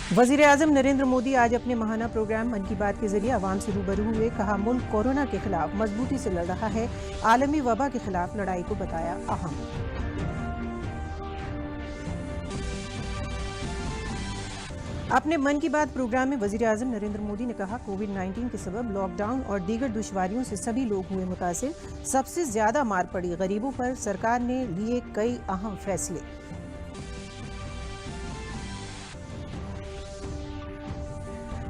वज़ीर-ए-आज़म नरेंद्र मोदी आज अपने माहाना प्रोग्राम मन की बात के जरिए आवाम से रूबरू हुए। कहा, मुल्क कोरोना के खिलाफ मजबूती से लड़ रहा है। आलमी वबा के खिलाफ लड़ाई को बताया अहम। अपने मन की बात प्रोग्राम में वज़ीर-ए-आज़म नरेंद्र मोदी ने कहा, कोविड-19 के सबब लॉकडाउन और दीगर दुश्वारियों से सभी लोग हुए मुतासिर। सबसे ज्यादा मार पड़ी गरीबों पर। सरकार ने लिए कई अहम फैसले।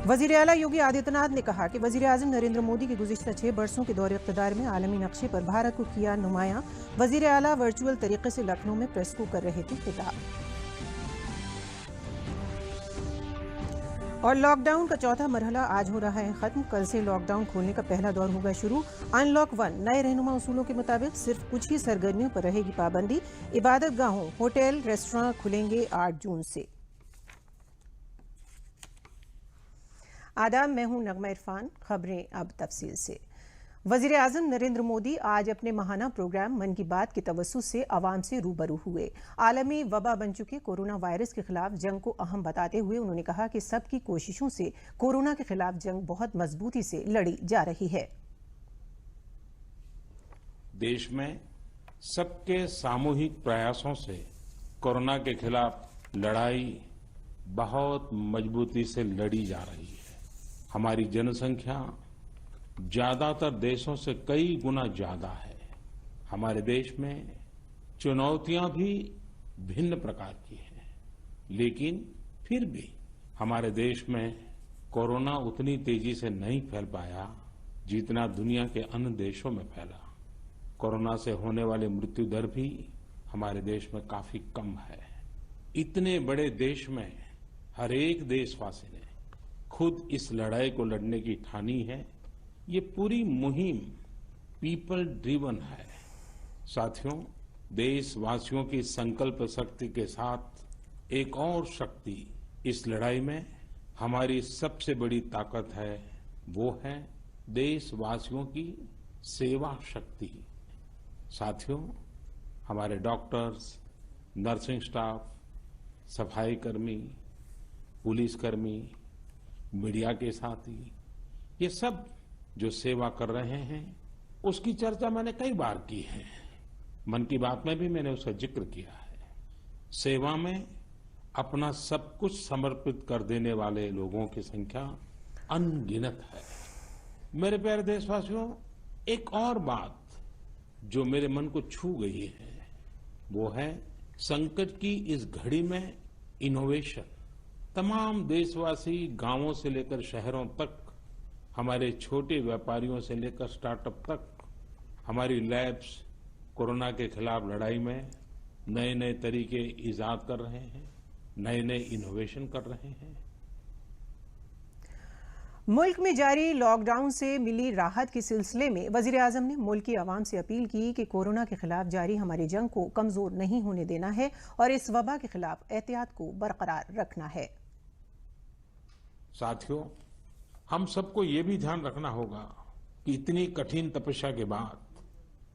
वज़ीर आला योगी आदित्यनाथ ने कहा कि वज़ीर-ए-आज़म नरेंद्र मोदी के गुज़िश्ता 6 बरसों के दौरे इक़्तिदार में आलमी नक्शे पर भारत को किया नुमायां। वज़ीर आला वर्चुअल तरीके से लखनऊ में प्रेस को कर रहे थे खिताब। और लॉकडाउन का चौथा मरहला आज हो रहा है खत्म। कल से लॉकडाउन खोलने का पहला दौर होगा शुरू। अनलॉक 1 नए रहनुमा उसूलों के मुताबिक सिर्फ कुछ ही सरगर्मियों पर रहेगी पाबंदी। इबादत गाहों, होटल, रेस्टोरेंट खुलेंगे 8 जून से। आदाब, मैं हूं नगमा इरफान। खबरें अब तफसील से। वज़ीर-ए-आज़म नरेंद्र मोदी आज अपने माहाना प्रोग्राम मन की बात के तवज्जुह से आवाम से रूबरू हुए। आलमी वबा बन चुके कोरोना वायरस के खिलाफ जंग को अहम बताते हुए उन्होंने कहा कि सबकी कोशिशों से कोरोना के खिलाफ जंग बहुत मजबूती से लड़ी जा रही है। देश में सबके सामूहिक प्रयासों से कोरोना के खिलाफ लड़ाई बहुत मजबूती से लड़ी जा रही है। हमारी जनसंख्या ज्यादातर देशों से कई गुना ज्यादा है। हमारे देश में चुनौतियां भी भिन्न प्रकार की हैं, लेकिन फिर भी हमारे देश में कोरोना उतनी तेजी से नहीं फैल पाया जितना दुनिया के अन्य देशों में फैला। कोरोना से होने वाली मृत्यु दर भी हमारे देश में काफी कम है। इतने बड़े देश में हर एक देशवासी ने खुद इस लड़ाई को लड़ने की ठानी है। ये पूरी मुहिम पीपल ड्रिवन है। साथियों, देशवासियों की संकल्प शक्ति के साथ एक और शक्ति इस लड़ाई में हमारी सबसे बड़ी ताकत है, वो है देशवासियों की सेवा शक्ति। साथियों, हमारे डॉक्टर्स, नर्सिंग स्टाफ, सफाई कर्मी, पुलिसकर्मी, मीडिया के साथी, ये सब जो सेवा कर रहे हैं उसकी चर्चा मैंने कई बार की है। मन की बात में भी मैंने उसका जिक्र किया है। सेवा में अपना सब कुछ समर्पित कर देने वाले लोगों की संख्या अनगिनत है। मेरे प्यारे देशवासियों, एक और बात जो मेरे मन को छू गई है वो है संकट की इस घड़ी में इनोवेशन। तमाम देशवासी गांवों से लेकर शहरों तक, हमारे छोटे व्यापारियों से लेकर स्टार्टअप तक, हमारी लैब्स कोरोना के खिलाफ लड़ाई में नए नए तरीके इजाद कर रहे हैं, नए नए इनोवेशन कर रहे हैं। मुल्क में जारी लॉकडाउन से मिली राहत के सिलसिले में वज़ीर-ए-आज़म ने मुल्क की आवाम से अपील की कि कोरोना के खिलाफ जारी हमारी जंग को कमजोर नहीं होने देना है और इस वबा के खिलाफ एहतियात को बरकरार रखना है। साथियों, हम सबको ये भी ध्यान रखना होगा कि इतनी कठिन तपस्या के बाद,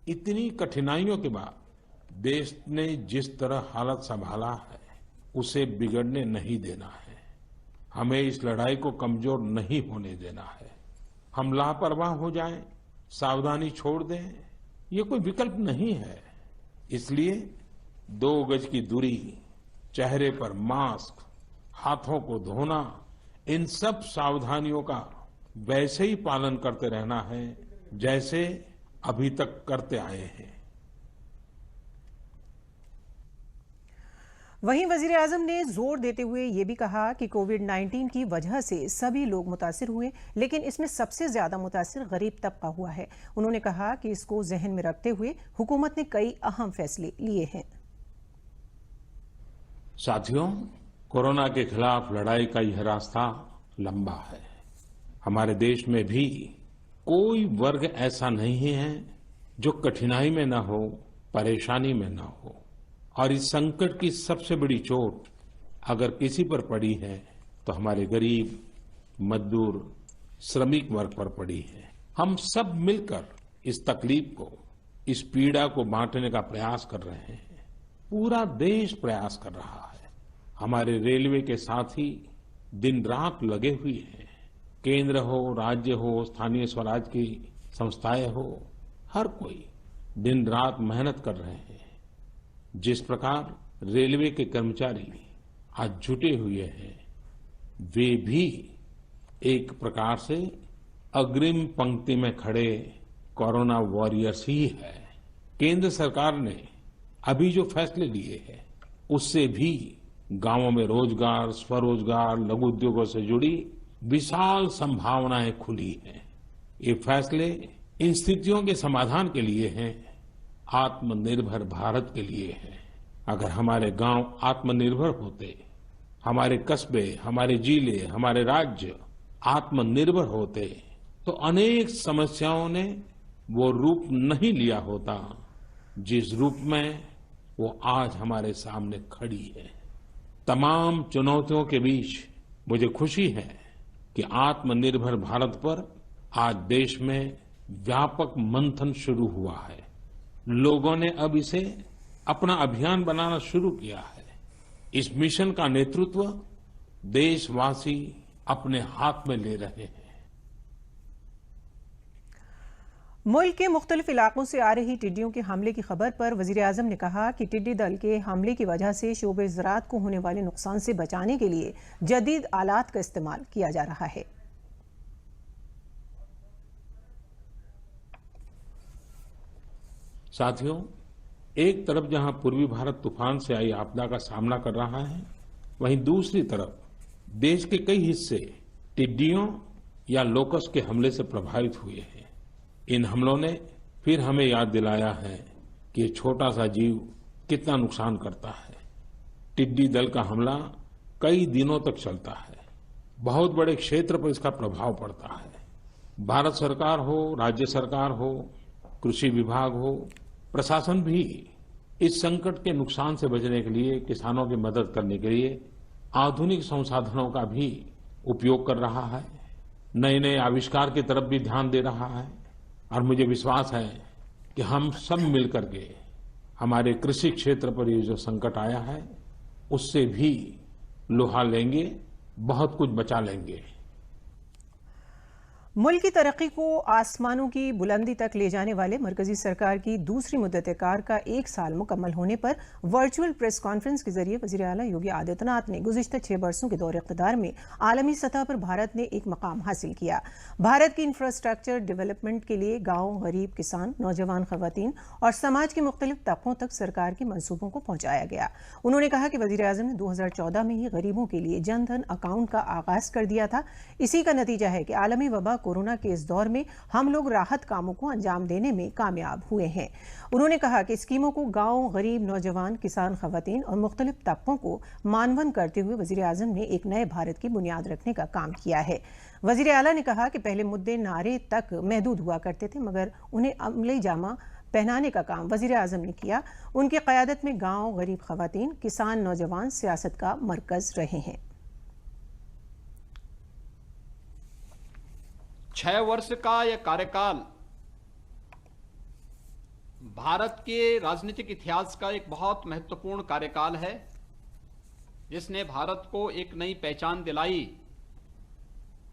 इतनी कठिनाइयों के बाद देश ने जिस तरह हालत संभाला है उसे बिगड़ने नहीं देना है। हमें इस लड़ाई को कमजोर नहीं होने देना है। हम लापरवाह हो जाएं, सावधानी छोड़ दें, ये कोई विकल्प नहीं है। इसलिए 2 गज की दूरी, चेहरे पर मास्क, हाथों को धोना, इन सब सावधानियों का वैसे ही पालन करते रहना है जैसे अभी तक करते आए हैं। वहीं वज़ीर-ए-आज़म ने जोर देते हुए ये भी कहा कि कोविड-19 की वजह से सभी लोग मुतासिर हुए, लेकिन इसमें सबसे ज्यादा मुतासिर गरीब तबका हुआ है। उन्होंने कहा कि इसको जहन में रखते हुए हुकूमत ने कई अहम फैसले लिए हैं। साथियों, कोरोना के खिलाफ लड़ाई का यह रास्ता लंबा है। हमारे देश में भी कोई वर्ग ऐसा नहीं है जो कठिनाई में न हो, परेशानी में न हो। और इस संकट की सबसे बड़ी चोट अगर किसी पर पड़ी है तो हमारे गरीब, मजदूर, श्रमिक वर्ग पर पड़ी है। हम सब मिलकर इस तकलीफ को, इस पीड़ा को बांटने का प्रयास कर रहे हैं। पूरा देश प्रयास कर रहा है। हमारे रेलवे के साथी दिन रात लगे हुए हैं। केंद्र हो, राज्य हो, स्थानीय स्वराज की संस्थाएं हो, हर कोई दिन रात मेहनत कर रहे हैं। जिस प्रकार रेलवे के कर्मचारी आज जुटे हुए हैं, वे भी एक प्रकार से अग्रिम पंक्ति में खड़े कोरोना वॉरियर्स ही है। केंद्र सरकार ने अभी जो फैसले लिए हैं, उससे भी गांवों में रोजगार, स्वरोजगार, लघु उद्योगों से जुड़ी विशाल संभावनाएं खुली हैं। ये फैसले इन स्थितियों के समाधान के लिए हैं, आत्मनिर्भर भारत के लिए हैं। अगर हमारे गांव आत्मनिर्भर होते, हमारे कस्बे, हमारे जिले, हमारे राज्य आत्मनिर्भर होते, तो अनेक समस्याओं ने वो रूप नहीं लिया होता जिस रूप में वो आज हमारे सामने खड़ी है। तमाम चुनौतियों के बीच मुझे खुशी है कि आत्मनिर्भर भारत पर आज देश में व्यापक मंथन शुरू हुआ है। लोगों ने अब इसे अपना अभियान बनाना शुरू किया है। इस मिशन का नेतृत्व देशवासी अपने हाथ में ले रहे हैं। मुल्क के मुख्तलिफ इलाकों से आ रही टिड्डियों के हमले की खबर पर वजीर-ए-आज़म ने कहा कि टिड्डी दल के हमले की वजह से शोबे ज़राअत को होने वाले नुकसान से बचाने के लिए जदीद आलात का इस्तेमाल किया जा रहा है। साथियों, एक तरफ जहां पूर्वी भारत तूफान से आई आपदा का सामना कर रहा है, वहीं दूसरी तरफ देश के कई हिस्से टिड्डियों या लोकस के हमले से प्रभावित हुए हैं। इन हमलों ने फिर हमें याद दिलाया है कि ये छोटा सा जीव कितना नुकसान करता है। टिड्डी दल का हमला कई दिनों तक चलता है। बहुत बड़े क्षेत्र पर इसका प्रभाव पड़ता है। भारत सरकार हो, राज्य सरकार हो, कृषि विभाग हो, प्रशासन भी इस संकट के नुकसान से बचने के लिए, किसानों की मदद करने के लिए आधुनिक संसाधनों का भी उपयोग कर रहा है। नए नए आविष्कार की तरफ भी ध्यान दे रहा है। और मुझे विश्वास है कि हम सब मिलकर के हमारे कृषि क्षेत्र पर ये जो संकट आया है, उससे भी लोहा लेंगे, बहुत कुछ बचा लेंगे। मुल्क की तरक्की को आसमानों की बुलंदी तक ले जाने वाले मरकजी सरकार की दूसरी मुद्दत-ए-कार का 1 साल मुकम्मल होने पर वर्चुअल प्रेस कॉन्फ्रेंस के जरिए वज़ीर आला योगी आदित्यनाथ ने गुज़िश्ता 6 बरसों के दौर इक़्तिदार में आलमी सतह पर भारत ने एक मकाम हासिल किया। भारत की इंफ्रास्ट्रक्चर डेवलपमेंट के लिए गाँव, गरीब, किसान, नौजवान, ख़वातीन और समाज के मुख्तलिफ तबकों तक सरकार के मनसूबों को पहुँचाया गया। उन्होंने कहा कि वज़ीर-ए-आज़म ने 2014 में ही गरीबों के लिए जन धन अकाउंट का आगाज़ कर दिया था। इसी का नतीजा है कि आलमी वबा कोरोना के इस दौर में हम लोग राहत कामों को अंजाम देने में कामयाब हुए हैं। उन्होंने कहा कि स्कीमों को गांव, गरीब, नौजवान, किसान, खवातीन और मुख्तलिफ तबकों को मानवन करते हुए वज़ीर-ए-आज़म ने एक नए भारत की बुनियाद रखने का काम किया है। वज़ीर आला ने कहा कि पहले मुद्दे नारे तक महदूद हुआ करते थे, मगर उन्हें अमली जामा पहनाने का काम वज़ीर-ए-आज़म ने किया। उनकी क़यादत में गांव, गरीब, खवातीन, किसान, नौजवान सियासत का मरकज रहे हैं। 6 वर्ष का यह कार्यकाल भारत के राजनीतिक इतिहास का एक बहुत महत्वपूर्ण कार्यकाल है, जिसने भारत को एक नई पहचान दिलाई,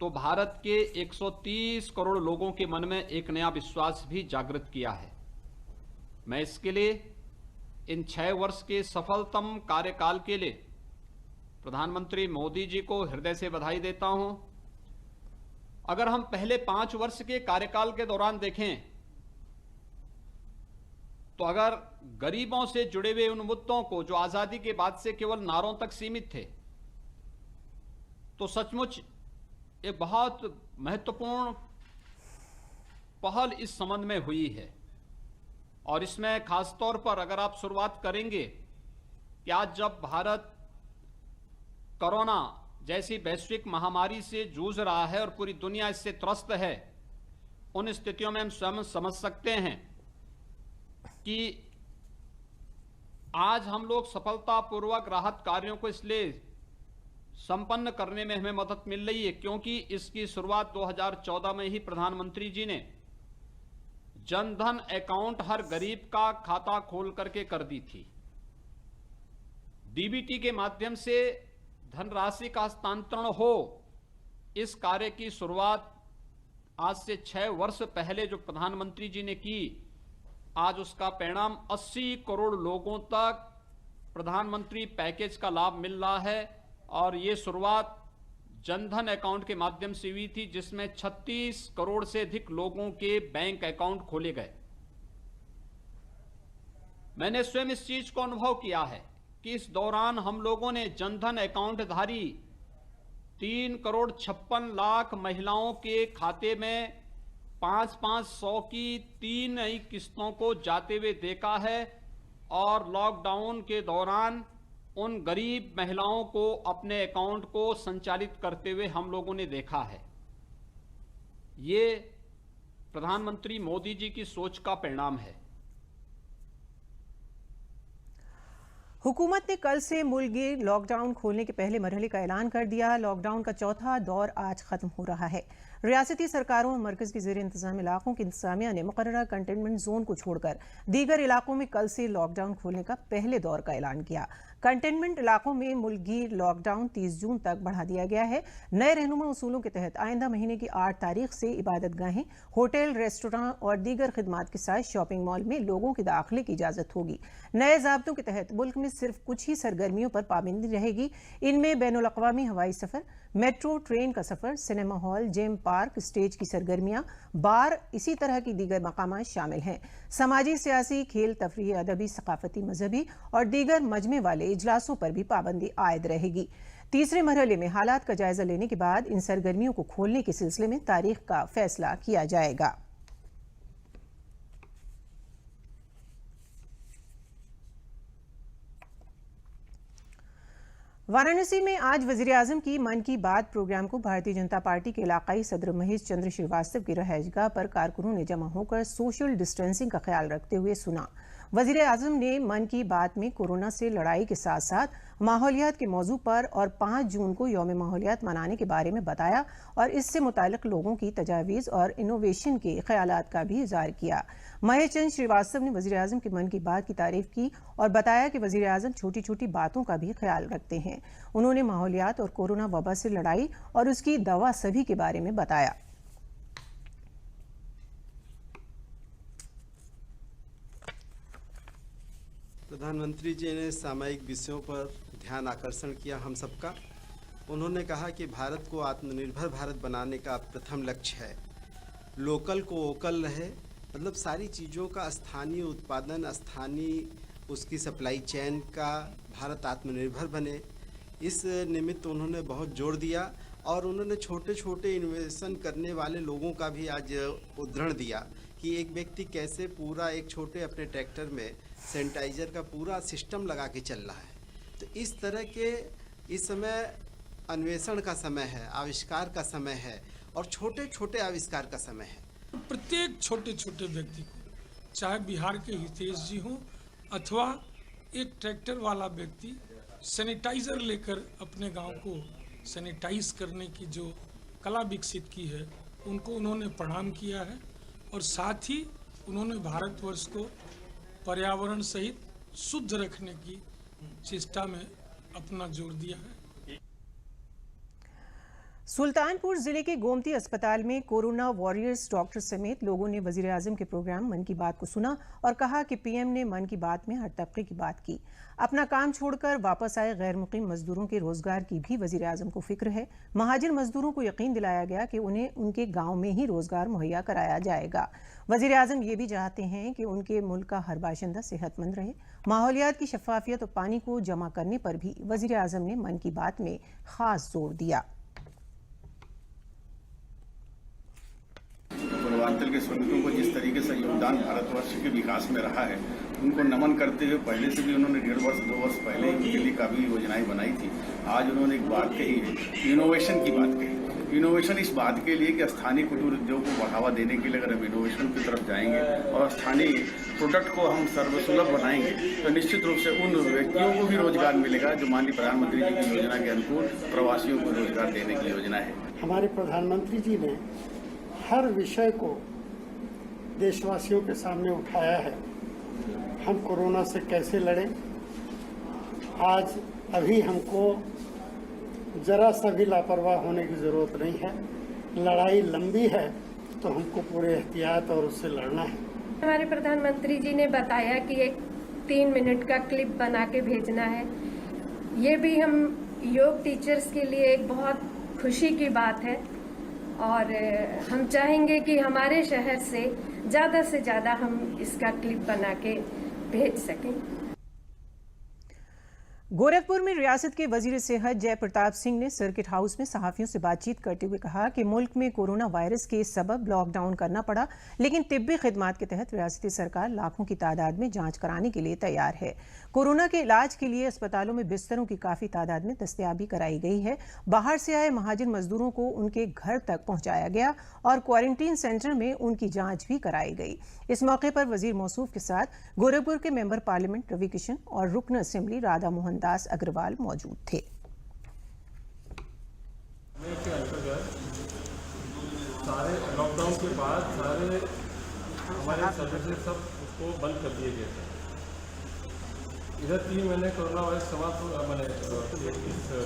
तो भारत के 130 करोड़ लोगों के मन में एक नया विश्वास भी जागृत किया है। मैं इसके लिए इन 6 वर्ष के सफलतम कार्यकाल के लिए प्रधानमंत्री मोदी जी को हृदय से बधाई देता हूं। अगर हम पहले 5 वर्ष के कार्यकाल के दौरान देखें, तो अगर गरीबों से जुड़े हुए उन मुद्दों को जो आजादी के बाद से केवल नारों तक सीमित थे, तो सचमुच एक बहुत महत्वपूर्ण पहल इस संबंध में हुई है। और इसमें खासतौर पर अगर आप शुरुआत करेंगे कि आज जब भारत कोरोना जैसी वैश्विक महामारी से जूझ रहा है और पूरी दुनिया इससे त्रस्त है, उन स्थितियों में हम स्वयं समझ सकते हैं कि आज हम लोग सफलतापूर्वक राहत कार्यों को इसलिए संपन्न करने में हमें मदद मिल रही है क्योंकि इसकी शुरुआत 2014 में ही प्रधानमंत्री जी ने जनधन अकाउंट हर गरीब का खाता खोल करके कर दी थी। डीबीटी के माध्यम से धनराशि का हस्तांतरण हो, इस कार्य की शुरुआत आज से 6 वर्ष पहले जो प्रधानमंत्री जी ने की, आज उसका परिणाम 80 करोड़ लोगों तक प्रधानमंत्री पैकेज का लाभ मिल रहा है। और ये शुरुआत जनधन अकाउंट के माध्यम से हुई थी, जिसमें 36 करोड़ से अधिक लोगों के बैंक अकाउंट खोले गए। मैंने स्वयं इस चीज को अनुभव किया है कि इस दौरान हम लोगों ने जनधन अकाउंट धारी 3 करोड़ 56 लाख महिलाओं के खाते में 500 की 3 नई किस्तों को जाते हुए देखा है। और लॉकडाउन के दौरान उन गरीब महिलाओं को अपने अकाउंट को संचालित करते हुए हम लोगों ने देखा है। ये प्रधानमंत्री मोदी जी की सोच का परिणाम है। हुकूमत ने कल से मुल्क लॉकडाउन खोलने के पहले मरहले का ऐलान कर दिया। लॉकडाउन का चौथा दौर आज खत्म हो रहा है। रियासती सरकारों और मरकज के ज़ेर इंतजाम इलाकों की इंतजामिया ने मुकर्ररा कंटेनमेंट जोन को छोड़कर दीगर इलाकों में कल से लॉकडाउन खोलने का पहले दौर का ऐलान किया। कंटेनमेंट इलाकों में मुल्क लॉकडाउन 30 जून तक बढ़ा दिया गया है। नए रहनुमा उसूलों के तहत आइंदा महीने की 8 तारीख से इबादतगाहें, होटल, रेस्टोरेंट और दीगर खिदमात के साथ शॉपिंग मॉल में लोगों के दाखिले की इजाजत होगी। नए ज़ाब्तों के तहत मुल्क में सिर्फ कुछ ही सरगर्मियों पर पाबंदी रहेगी। इनमें बैनुल अक़वामी हवाई सफर, मेट्रो ट्रेन का सफर, cinema hall, gym, park, stage की सरगर्मियां, बार, इसी तरह की दीगर मकामात शामिल हैं। समाजी, सियासी, खेल, तफरीही, अदबी, सकाफती, मजहबी और दीगर मजमे वाले इजलासों पर भी पाबंदी आयद रहेगी। तीसरे मरहले में हालात का जायजा लेने के बाद इन सरगर्मियों को खोलने के सिलसिले में तारीख का फैसला किया जाएगा। वाराणसी में आज वजीर आजम की मन की बात प्रोग्राम को भारतीय जनता पार्टी के इलाकाई सदर महेश चंद्र श्रीवास्तव की रहायशगाह पर कारकुनों ने जमा होकर सोशल डिस्टेंसिंग का ख्याल रखते हुए सुना। वजीर आजम ने मन की बात में कोरोना से लड़ाई के साथ साथ माहौलियात के मौजू पर और 5 जून को यौम माहौलियात मनाने के बारे में बताया और इससे मुताल्लिक लोगों की तजावीज़ और इनोवेशन के ख्यालात का भी इज़हार किया। महेश चंद्र श्रीवास्तव ने वज़ीर आज़म के मन की बात की तारीफ की और बताया कि वज़ीर आज़म छोटी छोटी बातों का भी ख्याल रखते हैं। उन्होंने माहौलियात और कोरोना वबा से लड़ाई और उसकी दवा सभी के बारे में बताया। प्रधानमंत्री जी ने सामायिक विषयों पर ध्यान आकर्षण किया हम सबका। उन्होंने कहा कि भारत को आत्मनिर्भर भारत बनाने का प्रथम लक्ष्य है। लोकल को वोकल रहे, मतलब सारी चीज़ों का स्थानीय उत्पादन, स्थानीय उसकी सप्लाई चेन का भारत आत्मनिर्भर बने। इस निमित्त उन्होंने बहुत जोर दिया और उन्होंने छोटे छोटे इन्वेस्टमेंट करने वाले लोगों का भी आज उदाहरण दिया कि एक व्यक्ति कैसे पूरा एक छोटे अपने ट्रैक्टर में सैनिटाइजर का पूरा सिस्टम लगा के चल रहा है। तो इस तरह के इस समय अन्वेषण का समय है, आविष्कार का समय है और छोटे छोटे आविष्कार का समय है। प्रत्येक छोटे छोटे व्यक्ति को, चाहे बिहार के हितेश जी हों अथवा एक ट्रैक्टर वाला व्यक्ति सैनिटाइजर लेकर अपने गांव को सैनिटाइज करने की जो कला विकसित की है, उनको उन्होंने प्रणाम किया है और साथ ही उन्होंने भारतवर्ष को पर्यावरण सहित शुद्ध रखने की चेष्टा में अपना जोर दिया है। सुल्तानपुर जिले के गोमती अस्पताल में कोरोना वॉरियर्स डॉक्टर समेत लोगों ने वजीर आजम के प्रोग्राम मन की बात को सुना और कहा कि पीएम ने मन की बात में हर तबके की बात की। अपना काम छोड़कर वापस आए गैर मुकीम मजदूरों के रोजगार की भी वजीर आजम को फिक्र है। महाजिर मजदूरों को यकीन दिलाया गया कि उन्हें उनके गांव में ही रोजगार मुहैया कराया जाएगा। वजीर आजम ये भी चाहते हैं कि उनके मुल्क का हर बाशिंदा सेहतमंद रहे। माहौलियात की शफाफियत और पानी को जमा करने पर भी वजीर आजम ने मन की बात में खास जोर दिया। पूर्वांचल के श्रमिकों को जिस तरीके से योगदान भारतवर्ष के विकास में रहा है, उनको नमन करते हुए पहले से भी उन्होंने 1.5 वर्ष 2 वर्ष पहले उनके लिए काफ़ी योजनाएं बनाई थी। आज उन्होंने एक बात कही है, इनोवेशन की बात कही। इनोवेशन इस बात के लिए कि स्थानीय कुटीर उद्योग को बढ़ावा देने के लिए अगर हम इनोवेशन की तरफ जाएंगे और स्थानीय प्रोडक्ट को हम सर्वसुलभ बनाएंगे तो निश्चित रूप से उन व्यक्तियों को भी रोजगार मिलेगा जो माननीय प्रधानमंत्री जी की योजना के अनुकूल प्रवासियों को रोजगार देने की योजना है। हमारे प्रधानमंत्री जी ने हर विषय को देशवासियों के सामने उठाया है। हम कोरोना से कैसे लड़ें। आज अभी हमको जरा सा भी लापरवाह होने की ज़रूरत नहीं है। लड़ाई लंबी है तो हमको पूरे एहतियात और उससे लड़ना है। हमारे प्रधानमंत्री जी ने बताया कि एक 3 मिनट का क्लिप बना के भेजना है। ये भी हम योग टीचर्स के लिए एक बहुत खुशी की बात है और हम चाहेंगे कि हमारे शहर से ज़्यादा हम इसका क्लिप बना के भेज सकें। गोरखपुर में रियासत के वजीर सेहत जय प्रताप सिंह ने सर्किट हाउस में सहाफियों से बातचीत करते हुए कहा कि मुल्क में कोरोना वायरस के सबब लॉकडाउन करना पड़ा, लेकिन तिब्बी खिदमात के तहत रियासती सरकार लाखों की तादाद में जांच कराने के लिए तैयार है। कोरोना के इलाज के लिए अस्पतालों में बिस्तरों की काफी तादाद में दस्तयाबी कराई गई है। बाहर से आए महाजन मजदूरों को उनके घर तक पहुंचाया गया और क्वारंटीन सेंटर में उनकी जांच भी कराई गई। इस मौके पर वजीर मौसूफ के साथ गोरखपुर के मेंबर पार्लियामेंट रवि किशन और रुकन असेंबली राधा मोहन दास अग्रवाल मौजूद थे। के अंतर्गत सारे लॉकडाउन के बाद सारे हमारे सर्विसेज सब उसको बंद कर दिए गए थे। इधर 3 महीने कोरोना वायरस समाप्त मैंने इस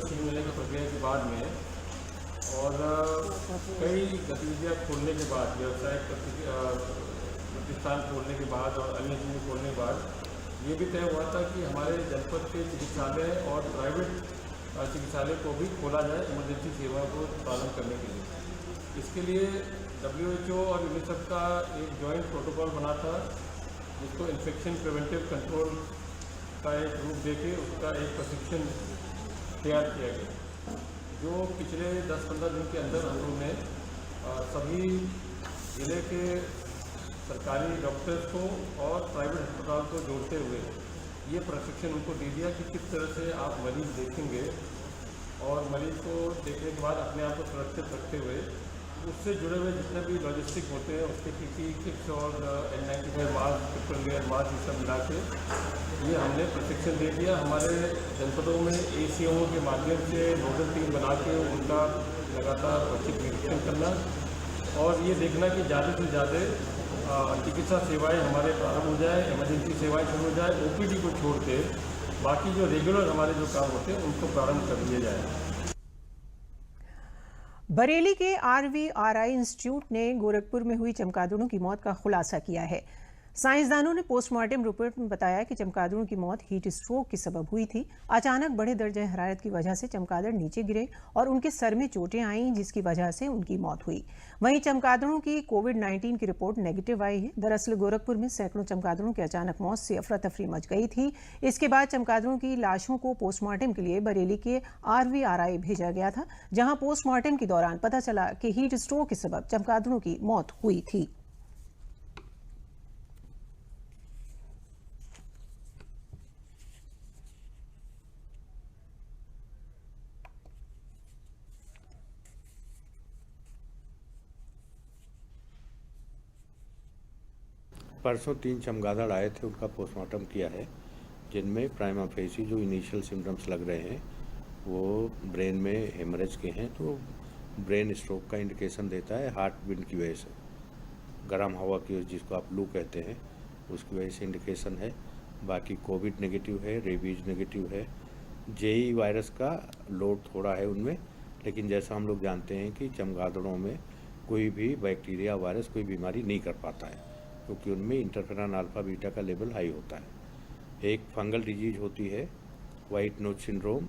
3 महीने की प्रक्रिया के बाद में और कई गतिविधियाँ खोलने के बाद, व्यवसायिक प्रतिष्ठान खोलने के बाद और अन्य चीज़ें खोलने के बाद ये भी तय हुआ था कि हमारे जनपद के चिकित्सालय और प्राइवेट चिकित्सालय को भी खोला जाए इमरजेंसी सेवा को पालन करने के लिए। इसके लिए WHO और यूनिसेफ का एक जॉइंट प्रोटोकॉल बना था, जिसको इन्फेक्शन प्रिवेंटिव कंट्रोल का एक रूप देके उसका एक प्रशिक्षण तैयार किया गया, जो पिछले 10-15 दिन के अंदर हम लोग ने सभी जिले के सरकारी डॉक्टर्स को और प्राइवेट अस्पताल को जोड़ते हुए ये प्रशिक्षण उनको दे दिया कि किस तरह से आप मरीज देखेंगे और मरीज को देखने के बाद अपने आप को सुरक्षित रखते हुए उससे जुड़े हुए जितने भी लॉजिस्टिक होते हैं उसके PPE किट्स और N95 mask, triple layer mask, ये सब मिला के ये हमने प्रशिक्षण दे दिया। हमारे जनपदों में ACO के माध्यम से नोडल टीम बना के उनका लगातार उचित निरीक्षण करना और ये देखना कि ज़्यादा से ज़्यादा चिकित्सा सेवाएं हमारे प्रारंभ हो जाए, इमरजेंसी सेवाएं शुरू हो जाए, OPD को छोड़ के बाकी जो रेगुलर हमारे जो काम होते हैं उनको प्रारंभ कर दिया जाए। बरेली के RVRI इंस्टीट्यूट ने गोरखपुर में हुई चमगादड़ों की मौत का खुलासा किया है। साइंसदानों ने पोस्टमार्टम रिपोर्ट में बताया कि चमगादड़ों की मौत हीट स्ट्रोक के सबब हुई थी। अचानक बढ़े दर्जे हरारत की वजह से चमगादड़ नीचे गिरे और उनके सर में चोटें आईं, जिसकी वजह से उनकी मौत हुई। वहीं चमगादड़ों की कोविड-19 की रिपोर्ट नेगेटिव आई है। दरअसल गोरखपुर में सैकड़ों चमगादड़ों की अचानक मौत से अफरा तफरी मच गई थी। इसके बाद चमगादड़ों की लाशों को पोस्टमार्टम के लिए बरेली के RVRI भेजा गया था, जहां पोस्टमार्टम के दौरान पता चला कि हीट स्ट्रोक के सबब चमगादड़ों की मौत हुई थी। परसों 3 चमगादड़ आए थे, उनका पोस्टमार्टम किया है, जिनमें प्राइमा फेसी जो इनिशियल सिम्टम्स लग रहे हैं वो ब्रेन में हेमरेज के हैं, तो ब्रेन स्ट्रोक का इंडिकेशन देता है। हार्ट बीट की वजह से, गर्म हवा की, जिसको आप लू कहते हैं, उसकी वजह से इंडिकेशन है। बाकी कोविड नेगेटिव है, रेबीज नेगेटिव है। JE वायरस का लोड थोड़ा है उनमें, लेकिन जैसा हम लोग जानते हैं कि चमगादड़ों में कोई भी बैक्टीरिया वायरस कोई बीमारी नहीं कर पाता है, क्योंकि उनमें इंटरफेरॉन अल्फा बीटा का लेवल हाई होता है। एक फंगल डिजीज होती है वाइट नोज सिंड्रोम,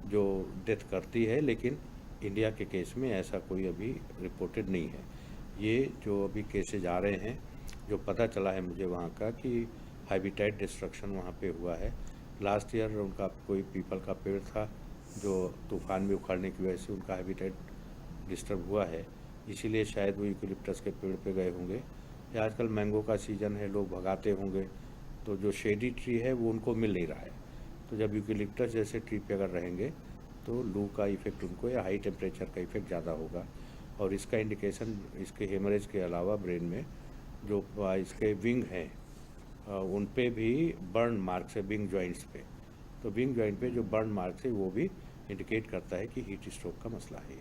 जो डेथ करती है, लेकिन इंडिया के केस में ऐसा कोई अभी रिपोर्टेड नहीं है। ये जो अभी केसेज आ रहे हैं, जो पता चला है मुझे वहाँ का कि हैबिटेट डिस्ट्रक्शन वहाँ पे हुआ है। लास्ट ईयर उनका कोई पीपल का पेड़ था जो तूफान में उखड़ने की वजह से उनका हैबिटेट डिस्टर्ब हुआ है, इसीलिए शायद वो यूकेलिप्टस के पेड़ पे गए होंगे। या आजकल मैंगो का सीज़न है, लोग भगाते होंगे, तो जो शेडी ट्री है वो उनको मिल नहीं रहा है। तो जब यूकेलिप्टस जैसे ट्री पे अगर रहेंगे तो लू का इफेक्ट उनको या हाई टेम्परेचर का इफेक्ट ज़्यादा होगा। और इसका इंडिकेशन इसके हेमरेज के अलावा ब्रेन में जो इसके विंग हैं उन पे भी बर्न मार्क्स है, विंग जॉइंट्स पे। तो विंग जॉइंट पे जो बर्न मार्क्स है वो भी इंडिकेट करता है कि हीट स्ट्रोक का मसला है।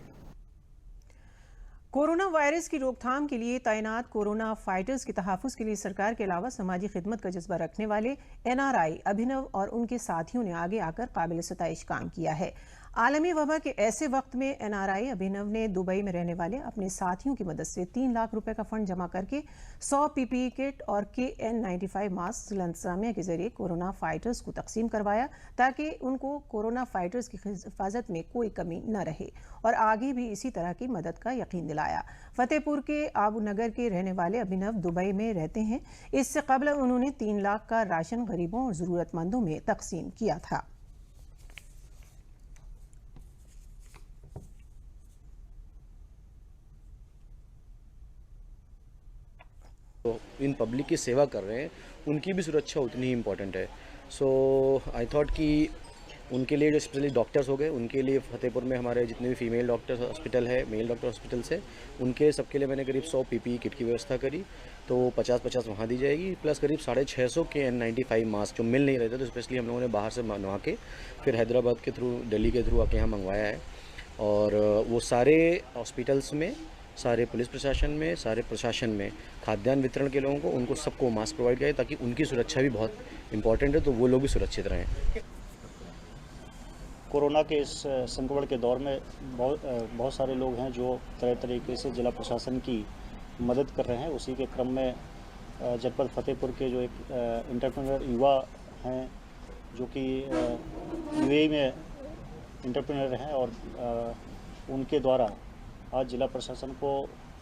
कोरोना वायरस की रोकथाम के लिए तैनात कोरोना फाइटर्स के तहफ़्फ़ुज़ के लिए सरकार के अलावा समाजी खिदमत का जज्बा रखने वाले NRI अभिनव और उनके साथियों ने आगे आकर काबिल सताइश काम किया है। आलमी वबा के ऐसे वक्त में एनआरआई अभिनव ने दुबई में रहने वाले अपने साथियों की मदद से 3 लाख रुपए का फंड जमा करके 100 पीपीई किट और KN95 मास्क इंतजामिया के जरिए कोरोना फाइटर्स को तकसीम करवाया ताकि उनको कोरोना फाइटर्स की हिफाजत में कोई कमी न रहे और आगे भी इसी तरह की मदद का यकीन दिलाया। फतेहपुर के आबू नगर के रहने वाले अभिनव दुबई में रहते हैं। इससे कबल उन्होंने 3 लाख का राशन गरीबों और जरूरतमंदों में तकसीम किया था। तो इन पब्लिक की सेवा कर रहे हैं, उनकी भी सुरक्षा उतनी ही इम्पोर्टेंट है। सो आई थॉट कि उनके लिए जो स्पेशली डॉक्टर्स हो गए, उनके लिए फतेहपुर में हमारे जितने भी फीमेल डॉक्टर्स हॉस्पिटल है, मेल डॉक्टर हॉस्पिटल्स है, उनके सबके लिए मैंने करीब 100 पीपीई किट की व्यवस्था करी। तो 50-50 वहाँ दी जाएगी, प्लस करीब 650 KN95 मास्क जो मिल नहीं रहे थे, तो स्पेशली हम लोगों ने बाहर से मंगवा के फिर हैदराबाद के थ्रू, दिल्ली के थ्रू आके यहाँ मंगवाया है। और वो सारे हॉस्पिटल्स में, सारे पुलिस प्रशासन में, सारे प्रशासन में खाद्यान्न वितरण के लोगों को, उनको सबको मास्क प्रोवाइड किया ताकि उनकी सुरक्षा भी बहुत इम्पॉर्टेंट है, तो वो लोग भी सुरक्षित रहें। कोरोना के इस संक्रमण के दौर में बहुत सारे लोग हैं जो तरह तरीके से जिला प्रशासन की मदद कर रहे हैं। उसी के क्रम में जनपद फतेहपुर के जो एक एंटरप्रेन्योर युवा हैं जो कि यूएई में एंटरप्रेन्योर हैं और उनके द्वारा आज जिला प्रशासन को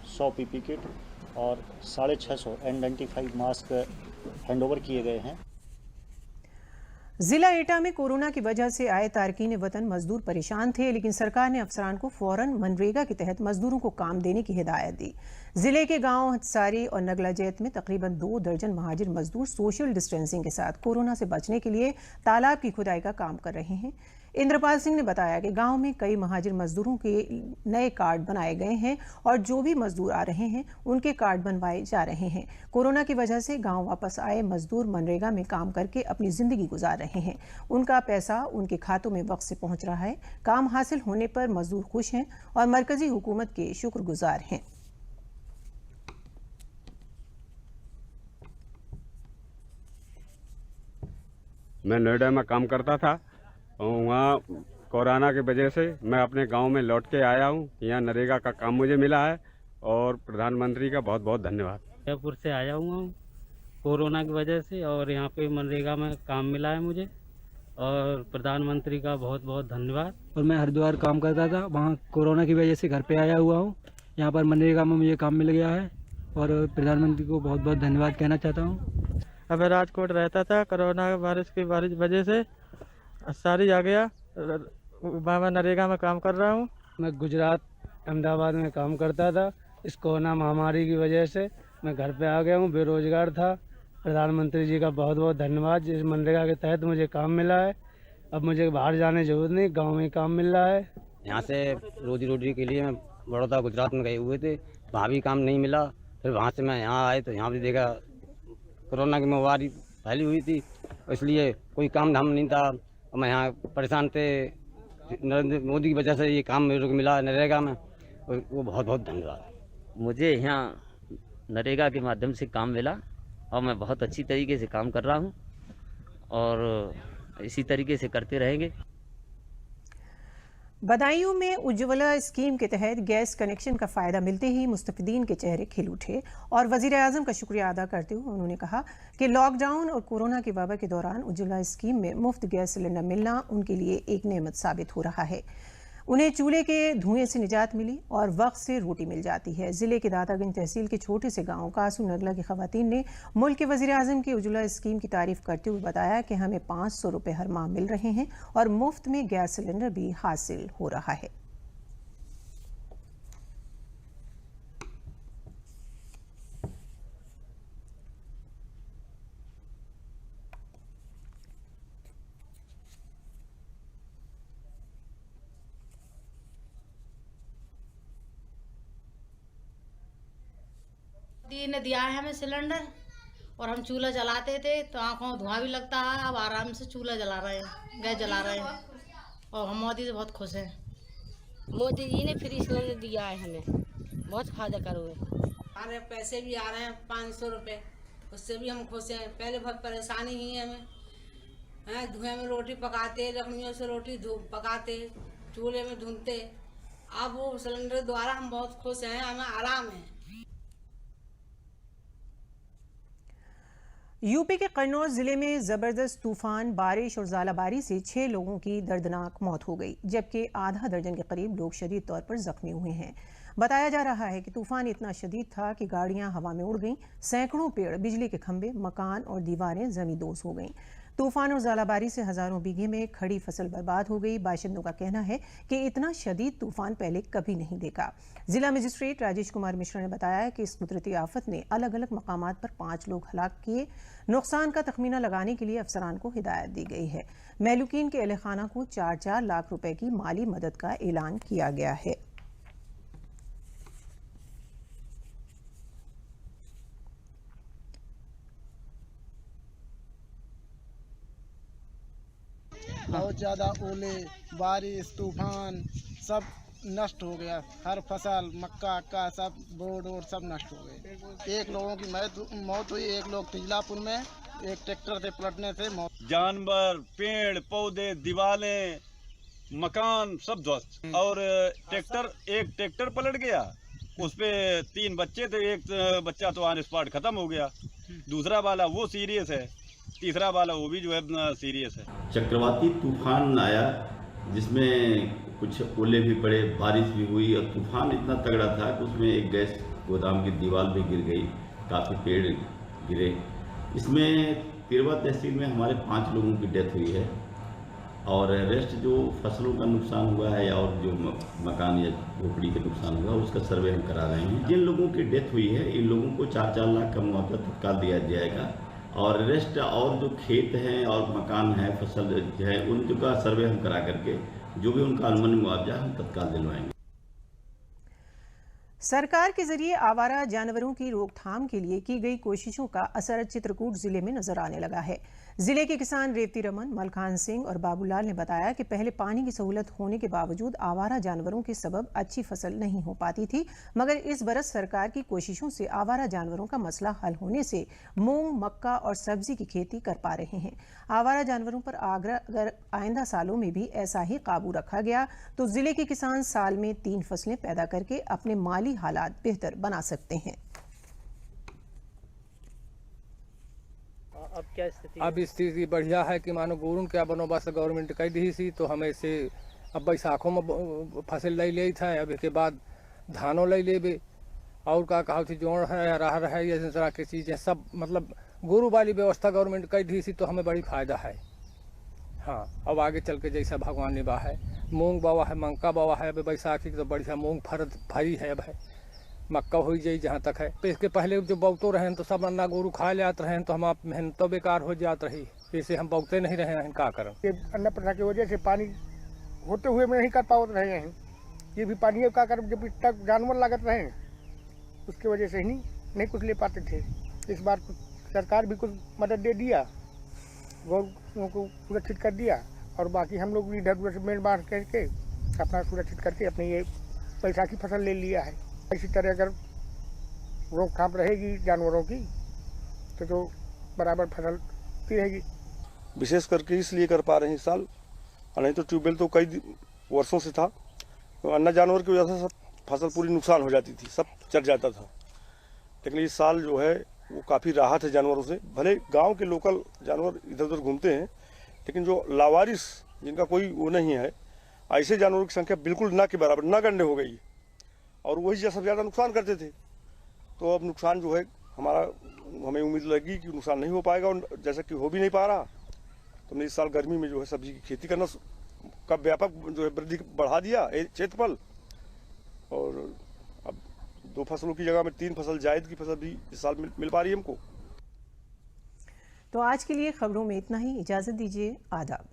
100 पीपी किट और 650 N95 मास्क हैंडओवर किए गए हैं। जिला एटा में कोरोना की वजह से आए तारकीन वतन मजदूर परेशान थे, लेकिन सरकार ने अफसरान को फौरन मनरेगा के तहत मजदूरों को काम देने की हिदायत दी। जिले के गांव हथसारी और नगला जैत में तकरीबन 2 दर्जन महाजिर मजदूर सोशल डिस्टेंसिंग के साथ कोरोना से बचने के लिए तालाब की खुदाई का काम कर रहे हैं। इंद्रपाल सिंह ने बताया कि गांव में कई महाजिर मजदूरों के नए कार्ड बनाए गए हैं और जो भी मजदूर आ रहे हैं उनके कार्ड बनवाए जा रहे हैं। कोरोना की वजह से गांव वापस आए मजदूर मनरेगा में काम करके अपनी जिंदगी गुजार रहे हैं। उनका पैसा उनके खातों में वक्त से पहुंच रहा है। काम हासिल होने पर मजदूर खुश हैं और मरकजी हुकूमत के शुक्रगुजार हैं। मैं नोएडा में काम करता था और वहाँ कोरोना की वजह से मैं अपने गांव में लौट के आया हूँ। यहाँ नरेगा का काम मुझे मिला है और प्रधानमंत्री का बहुत बहुत धन्यवाद। जयपुर से आया हुआ हूँ कोरोना की वजह से और यहाँ पे मनरेगा में काम मिला है मुझे और प्रधानमंत्री का बहुत बहुत धन्यवाद। और मैं हरिद्वार काम करता था, वहाँ कोरोना की वजह से घर पे आया हुआ हूँ। यहाँ पर मनरेगा में मुझे काम मिल गया है और प्रधानमंत्री को बहुत बहुत धन्यवाद कहना चाहता हूँ। अब मैं राजकोट रहता था, कोरोना वायरस की वजह से सारी आ गया, मैं नरेगा में काम कर रहा हूँ। मैं गुजरात अहमदाबाद में काम करता था, इस कोरोना महामारी की वजह से मैं घर पे आ गया हूँ, बेरोजगार था। प्रधानमंत्री जी का बहुत बहुत धन्यवाद, जिस मनरेगा के तहत मुझे काम मिला है। अब मुझे बाहर जाने की जरूरत नहीं, गाँव में काम मिल रहा है। यहाँ से रोजी रोटी के लिए मैं बड़ौदा गुजरात में गए हुए थे, वहाँ भी काम नहीं मिला। फिर वहाँ से मैं यहाँ आए तो यहाँ भी देखा कोरोना की बीमारी फैली हुई थी, इसलिए कोई काम धाम नहीं था। मैं यहाँ परेशान थे, नरेंद्र मोदी की वजह से ये काम मेरे को मिला नरेगा में, वो बहुत बहुत धन्यवाद। मुझे यहाँ नरेगा के माध्यम से काम मिला और मैं बहुत अच्छी तरीके से काम कर रहा हूँ और इसी तरीके से करते रहेंगे। बदायूं में उज्ज्वला स्कीम के तहत गैस कनेक्शन का फायदा मिलते ही मुस्तफिदीन के चेहरे खिल उठे और वजीर आजम का शुक्रिया अदा करते हुए उन्होंने कहा कि लॉकडाउन और कोरोना की वबा के दौरान उज्ज्वला स्कीम में मुफ्त गैस सिलेंडर मिलना उनके लिए एक नेमत साबित हो रहा है। उन्हें चूल्हे के धुएं से निजात मिली और वक्त से रोटी मिल जाती है। जिले के दातागंज तहसील के छोटे से गांव कासू नगला की खवातीन ने मुल्क के वजीर आजम की उज्ज्वला स्कीम की तारीफ करते हुए बताया कि हमें 500 रुपये हर माह मिल रहे हैं और मुफ्त में गैस सिलेंडर भी हासिल हो रहा है। ने दिया है हमें सिलेंडर और हम चूल्हा जलाते थे तो आंखों में धुआं भी लगता है। अब आराम से चूल्हा जला रहे हैं, गैस जला रहे हैं और हम मोदी से बहुत खुश हैं। मोदी जी ने फ्री सिलेंडर दिया है, हमें बहुत फायदा कर हुए। हमारे पैसे भी आ रहे हैं 500 रुपये, उससे भी हम खुश हैं। पहले बहुत परेशानी ही हमें, धुएं में रोटी पकाते, लकड़ियों से रोटी पकाते, चूल्हे में धुनते। अब वो सिलेंडर द्वारा हम बहुत खुश हैं, हमें आराम है। यूपी के कन्नौज जिले में जबरदस्त तूफान, बारिश और ज़ालाबारी से 6 लोगों की दर्दनाक मौत हो गई, जबकि आधा दर्जन के करीब लोग शदीद तौर पर जख्मी हुए हैं। बताया जा रहा है कि तूफान इतना शदीद था कि गाड़ियां हवा में उड़ गईं, सैकड़ों पेड़, बिजली के खंभे, मकान और दीवारें जमींदोज हो गईं। तूफान और ज़ालाबारी से हजारों बीघे में खड़ी फसल बर्बाद हो गई। बाशिंदों का कहना है कि इतना शदीद तूफान पहले कभी नहीं देखा। जिला मजिस्ट्रेट राजेश कुमार मिश्रा ने बताया कि इस कुदरती आफत ने अलग अलग मकामात पर 5 लोग हलाक किए। नुकसान का तखमीना लगाने के लिए अफसरान को हिदायत दी गई है। महलूकीन के अहलखाना को 4-4 लाख रुपए की माली मदद का ऐलान किया गया है। बहुत ज़्यादा ओले, बारिश, तूफान सब नष्ट हो गया। हर फसल, मक्का अक्का सब बोर्ड और सब नष्ट हो गए। 1 लोगों की मौत हुई, 1 लोग तिजलापुर में, एक ट्रैक्टर से पलटने से मौत। जानवर, पेड़ पौधे, दीवारें, मकान सब ध्वस्त। और एक ट्रैक्टर पलट गया, उस पे 3 बच्चे थे। एक बच्चा तो ऑन स्पॉट खत्म हो गया, दूसरा वाला वो सीरियस है, तीसरा वाला वो भी जो है सीरियस है। चक्रवाती तूफान आया जिसमें कुछ ओले भी पड़े, बारिश भी हुई और तूफान इतना तगड़ा था कि उसमें एक गैस गोदाम की दीवार भी गिर गई, काफ़ी पेड़ गिरे। इसमें तिरवा तहसील में हमारे 5 लोगों की डेथ हुई है और रेस्ट जो फसलों का नुकसान हुआ है और जो मकान या झोपड़ी का नुकसान हुआ उसका सर्वे हम करा रहे हैं। जिन लोगों की डेथ हुई है इन लोगों को 4-4 लाख का मुआवजा तत्काल दिया जाएगा और रेस्ट और जो खेत हैं और मकान है, फसल है, उनका सर्वे हम करा करके जो भी उनका अनुमानित मुआवजा हम तत्काल दिलवाएंगे। सरकार के जरिए आवारा जानवरों की रोकथाम के लिए की गई कोशिशों का असर चित्रकूट जिले में नजर आने लगा है। जिले के किसान रेवती रमन, मलखान सिंह और बाबूलाल ने बताया कि पहले पानी की सहूलत होने के बावजूद आवारा जानवरों के सबब अच्छी फसल नहीं हो पाती थी, मगर इस बरस सरकार की कोशिशों से आवारा जानवरों का मसला हल होने से मूंग, मक्का और सब्जी की खेती कर पा रहे हैं। आवारा जानवरों पर अगर आइंदा सालों में भी ऐसा ही काबू रखा गया तो जिले के किसान साल में 3 फसलें पैदा करके अपने माली हालात बेहतर बना सकते हैं। अब क्या स्थिति? अब स्थिति बढ़िया है कि मानो गोरुन क्या बंदोबस्त गवर्नमेंट कर दी थी तो हमें से अब बैसाखों में फसल ले ली था, अब के बाद धानों ले लेबे और का कहा थी जोड़ है, राहर है, ये तरह की चीज़ें सब मतलब गोरू वाली व्यवस्था गवर्नमेंट कर दी थी तो हमें बड़ी फायदा है। हाँ, अब आगे चल के जैसा भगवान ने बा है, मूंग बावा है, मक्का बावा है, अब बैसाखी तो बढ़िया मूंग फरी है, अब है मक्का हो जाए जहाँ तक है। तो इसके पहले जो बौतो रहे तो सब अन्ना गोरू खा लेते रहे तो हम आप मेहनतों बेकार हो जात रही, जैसे हम बौते नहीं रहे हैं का करें। ये अन्न प्रथा की वजह से पानी होते हुए में नहीं कर पाते रहे हैं, ये भी पानी का कर जब तक जानवर लागत रहे उसकी वजह से ही नहीं कुछ ले पाते थे। इस बार सरकार भी कुछ मदद दे दिया, गौ को सुरक्षित कर दिया और बाकी हम लोग भी इधर उधर से मेड़ बांध करके अपना सुरक्षित करके अपनी ये पैसा की फसल ले लिया है। इसी तरह अगर रोकथाम रहेगी जानवरों की तो बराबर फसल रहेगी। विशेष करके इसलिए कर पा रहे हैं इस साल, नहीं तो ट्यूबवेल तो कई वर्षों से था, तो अन्य जानवर की वजह से सब फसल पूरी नुकसान हो जाती थी, सब चढ़ जाता था। लेकिन इस साल जो है वो काफ़ी राहत है जानवरों से। भले गांव के लोकल जानवर इधर उधर घूमते हैं लेकिन जो लावारिस जिनका कोई वो नहीं है, ऐसे जानवरों की संख्या बिल्कुल ना के बराबर, ना गणने हो गई और वही सबसे ज़्यादा नुकसान करते थे। तो अब नुकसान जो है हमें उम्मीद लगी कि नुकसान नहीं हो पाएगा और जैसा कि हो भी नहीं पा रहा, तो हमने इस साल गर्मी में जो है सब्जी की खेती करना का व्यापक जो है वृद्धि बढ़ा दिया क्षेत्रफल और अब 2 फसलों की जगह में 3 फसल जायद की फसल भी इस साल मिल पा रही है हमको। तो आज के लिए खबरों में इतना ही, इजाजत दीजिए, आदाब।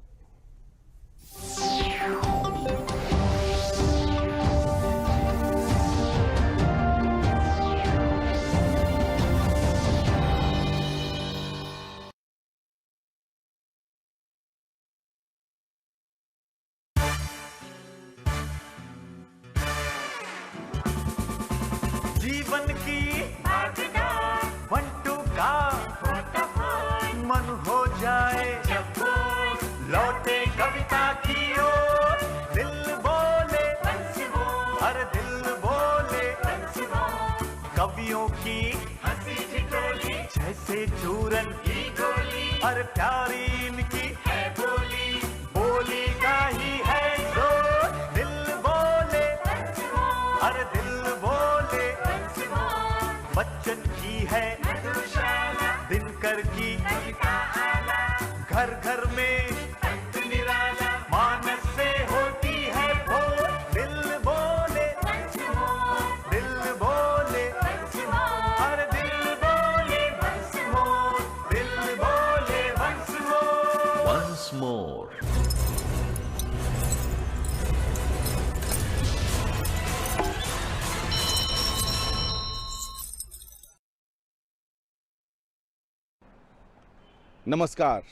जीवन की वंटू का मन हो जाए, लौटे कविता की ओर दिल बोल हर दिल बोले कवियों की हंसी ठिठोली जैसे चूरन की गोली, हर प्यारी इनकी है बोली, बोली का ही है जोर। दिल बोले हर दिल बोले बच्चन की है दिनकर की घर घर में मानस से होती है भोर। दिल बोले दिल बोले हर दिल बोले दिल बोले once more। नमस्कार।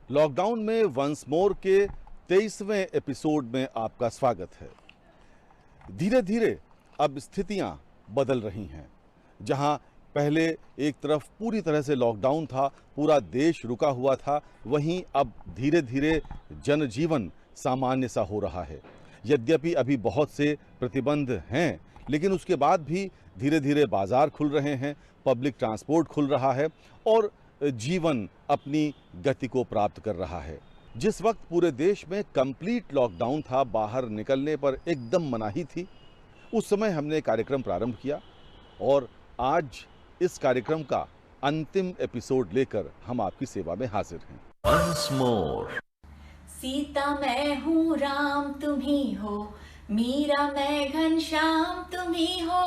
लॉकडाउन में वंस मोर के 23वें एपिसोड में आपका स्वागत है। धीरे धीरे अब स्थितियां बदल रही हैं। जहां पहले एक तरफ पूरी तरह से लॉकडाउन था, पूरा देश रुका हुआ था, वहीं अब धीरे धीरे जनजीवन सामान्य सा हो रहा है। यद्यपि अभी बहुत से प्रतिबंध हैं, लेकिन उसके बाद भी धीरे धीरे बाजार खुल रहे हैं, पब्लिक ट्रांसपोर्ट खुल रहा है और जीवन अपनी गति को प्राप्त कर रहा है। जिस वक्त पूरे देश में कंप्लीट लॉकडाउन था, बाहर निकलने पर एकदम मनाही थी, उस समय हमने कार्यक्रम प्रारंभ किया और आज इस कार्यक्रम का अंतिम एपिसोड लेकर हम आपकी सेवा में हाजिर हैं। Once more। सीता मैं हूँ, राम तुम ही हो, मीरा मैं घनश्याम तुम ही हो,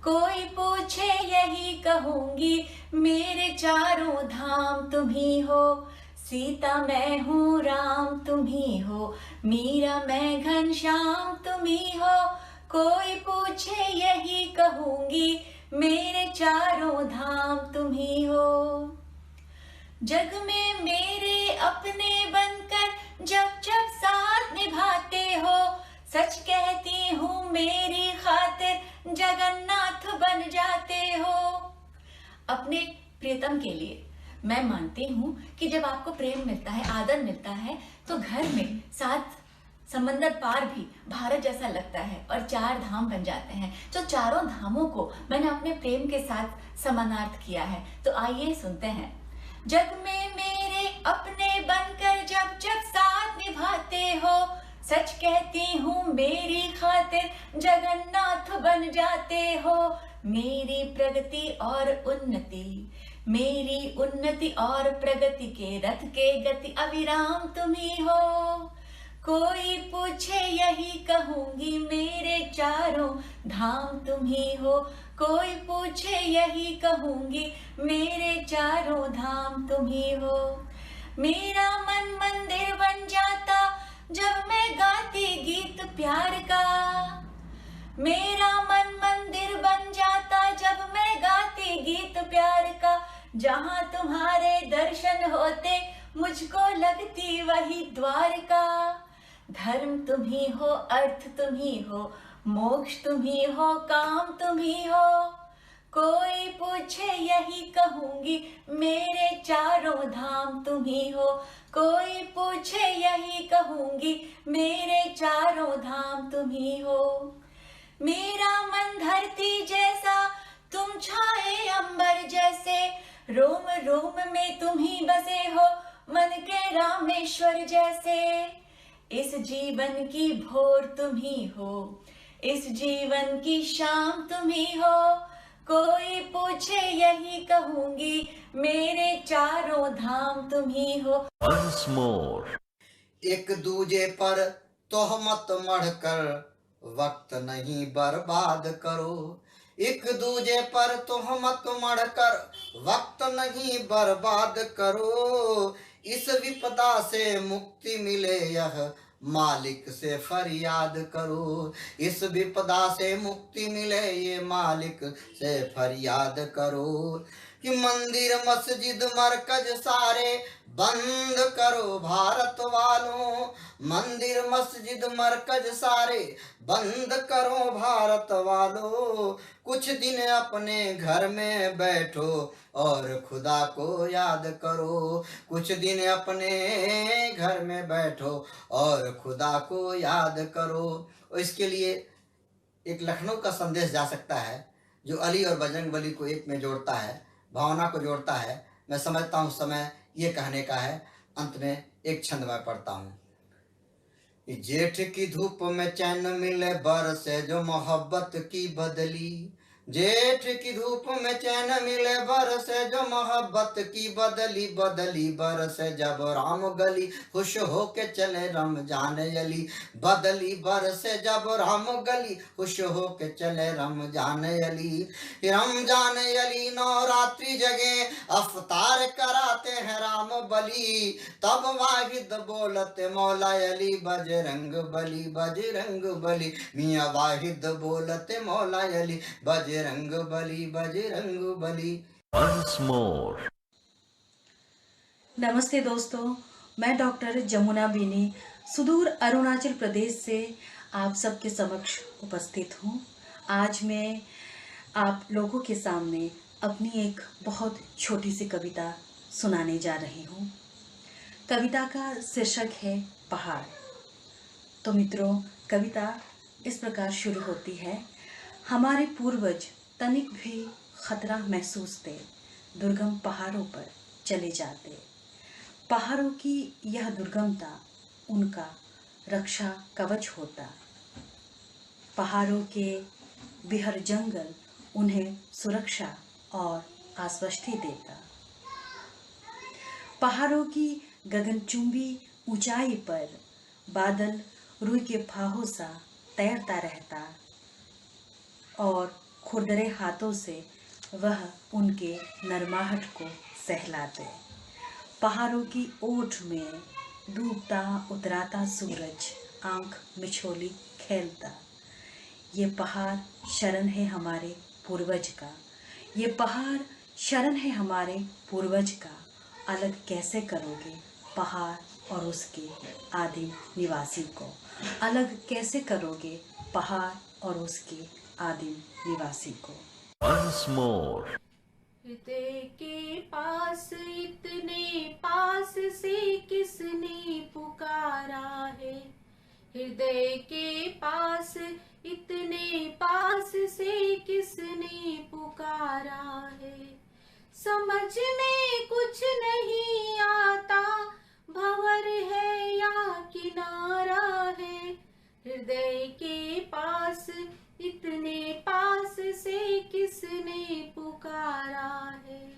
कोई पूछे यही कहूंगी, मेरे चारों धाम तुम ही हो। सीता मैं हूँ, राम तुम ही हो, मीरा मैं घनश्याम तुम ही हो, कोई पूछे यही कहूंगी, मेरे चारों धाम तुम ही हो। जग में मेरे अपने बनकर जब जब साथ निभाते हो, सच कहती हूँ मेरी खातिर जगन्नाथ बन जाते हो। अपने प्रियतम के लिए मैं मानती हूँ कि जब आपको प्रेम मिलता है, आदर मिलता है, तो घर में साथ समंदर पार भी भारत जैसा लगता है और चार धाम बन जाते हैं। जो चारों धामों को मैंने अपने प्रेम के साथ समानार्थ किया है, तो आइए सुनते हैं। जग में मेरे अपने बनकर जब जब साथ निभाते हो, सच कहती हूँ मेरी खातिर जगन्नाथ बन जाते हो। मेरी प्रगति और उन्नति, मेरी उन्नति और प्रगति के रथ के गति अविराम तुम ही हो। कोई पूछे यही कहूंगी, मेरे चारों धाम तुम ही हो। कोई पूछे यही कहूंगी, मेरे चारों धाम तुम ही हो। मेरा मन मंदिर बन जाता जब मैं गाती गीत प्यार का। मेरा मन मंदिर बन जाता जब मैं गाती गीत प्यार का। जहाँ तुम्हारे दर्शन होते मुझको लगती वही द्वारका। धर्म तुम ही हो, अर्थ तुम ही हो, मोक्ष तुम ही हो, काम तुम ही हो। कोई पूछे यही कहूंगी, मेरे चारों धाम तुम ही हो। कोई पूछे यही कहूंगी, मेरे चारों धाम तुम ही हो। मेरा मन धरती जैसा, तुम छाए अंबर जैसे। रोम रोम में तुम ही बसे हो, मन के रामेश्वर जैसे। इस जीवन की भोर तुम ही हो, इस जीवन की शाम तुम ही हो। कोई पूछे यही कहूंगी, मेरे चारों धाम तुम ही हो। Once more। एक दूजे पर तोहमत मढ़कर वक्त नहीं बर्बाद करो। एक दूजे पर तोहमत मढ़कर वक्त नहीं बर्बाद करो। इस विपदा से मुक्ति मिले यह मालिक से फरियाद करो। इस विपदा से मुक्ति मिले ये मालिक से फरियाद करो। कि मंदिर मस्जिद मरकज सारे बंद करो भारत वालों। मंदिर मस्जिद मरकज सारे बंद करो भारत वालों। कुछ दिन अपने घर में बैठो और खुदा को याद करो। कुछ दिन अपने घर में बैठो और खुदा को याद करो। इसके लिए एक लखनऊ का संदेश जा सकता है जो अली और बजरंगबली को एक में जोड़ता है, भावना को जोड़ता है। मैं समझता हूँ समय ये कहने का है। अंत में एक छंद मैं पढ़ता हूँ। जेठ की धूप में चैन मिले बरसे जो मोहब्बत की बदली, जेठ की धूप में चैन मिले बरसे जो मोहब्बत की बदली, बदली बरसे जब राम गली खुश हो के चले रमजान अली, बदली बरसे जब राम गली खुश हो के चले रमजान अली। रमजान अली नवरात्रि जगे अफ्तार कराते हैं राम बली, तब वाहिद बोलते मौला अली बजरंग बली, बजरंग बली मियाँ वाहिद बोलते मौला अली बजरंग बली, बजरंग बली। Once more. नमस्ते दोस्तों, मैं डॉक्टर जमुना बीनी सुदूर अरुणाचल प्रदेश से आप सबके समक्ष उपस्थित हूँ। आज मैं आप लोगों के सामने अपनी एक बहुत छोटी सी कविता सुनाने जा रही हूँ। कविता का शीर्षक है पहाड़। तो मित्रों, कविता इस प्रकार शुरू होती है। हमारे पूर्वज तनिक भी खतरा महसूस थे, दुर्गम पहाड़ों पर चले जाते। पहाड़ों की यह दुर्गमता उनका रक्षा कवच होता। पहाड़ों के बिहर जंगल उन्हें सुरक्षा और आश्वस्ति देता। पहाड़ों की गगनचुंबी ऊंचाई पर बादल रुई के फाहों सा तैरता रहता और खुरदरे हाथों से वह उनके नरमाहट को सहलाते। पहाड़ों की ओट में डूबता उतराता सूरज आंख मिछोली खेलता। ये पहाड़ शरण है हमारे पूर्वज का, ये पहाड़ शरण है हमारे पूर्वज का। अलग कैसे करोगे पहाड़ और उसके आदिम निवासी को, अलग कैसे करोगे पहाड़ और उसके आदिम निवासी को। Once more. हृदय के पास इतने पास से किसने पुकारा है, हृदय के पास इतने पास से किसने पुकारा है। समझ में कुछ नहीं आता भंवर है या किनारा है, हृदय के पास इतने पास से किसने पुकारा है।